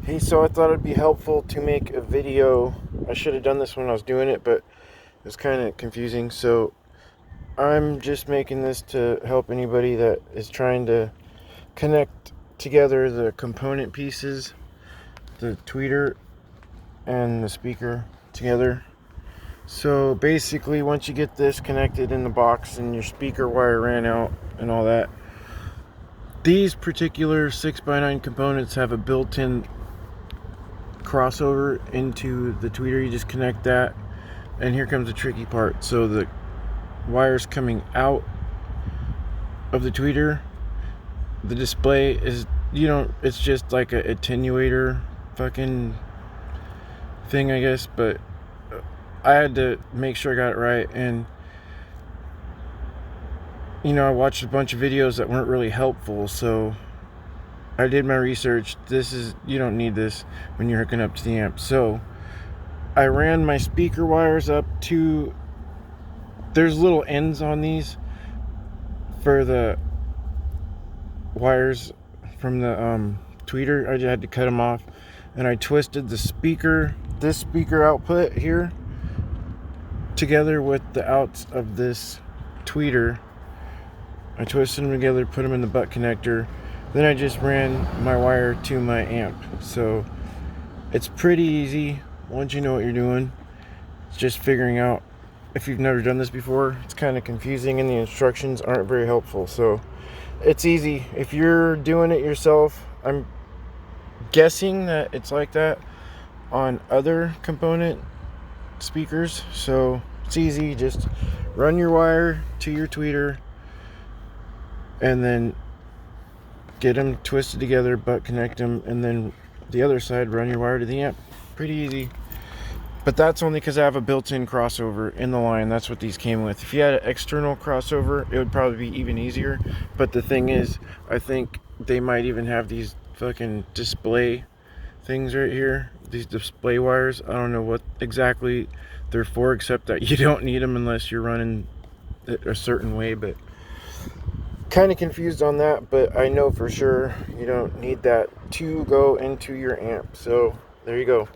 Hey, so I thought it'd be helpful to make a video. I should have done this when I was doing it, but it was kind of confusing. So I'm just making this to help anybody that is trying to connect together the component pieces, the tweeter and the speaker together. So basically, once you get this connected in the box and your speaker wire ran out and all that, these particular 6x9 components have a built-in crossover into the tweeter. You just connect that, and here comes the tricky part. So the wires coming out of the tweeter, the display is, it's just like a attenuator fucking thing, I guess, but I had to make sure I got it right. And I watched a bunch of videos that weren't really helpful, so I did my research. You don't need this when you're hooking up to the amp. So I ran my speaker wires up to, there's little ends on these for the wires from the tweeter. I just had to cut them off, and I twisted this speaker output here together with the outs of this tweeter. I twisted them together, put them in the butt connector. Then I just ran my wire to my amp. So it's pretty easy once you know what you're doing. It's just figuring out. If you've never done this before, it's kind of confusing and the instructions aren't very helpful. So it's easy. If you're doing it yourself, I'm guessing that it's like that on other component speakers. So it's easy. Just run your wire to your tweeter and then get them twisted together, butt connect them, and then the other side, run your wire to the amp. Pretty easy. But that's only because I have a built-in crossover in the line. That's what these came with. If you had an external crossover, it would probably be even easier. But the thing is, I think they might even have these fucking display things right here. These display wires. I don't know what exactly they're for, except that you don't need them unless you're running it a certain way. But kind of confused on that, but I know for sure you don't need that to go into your amp. So there you go.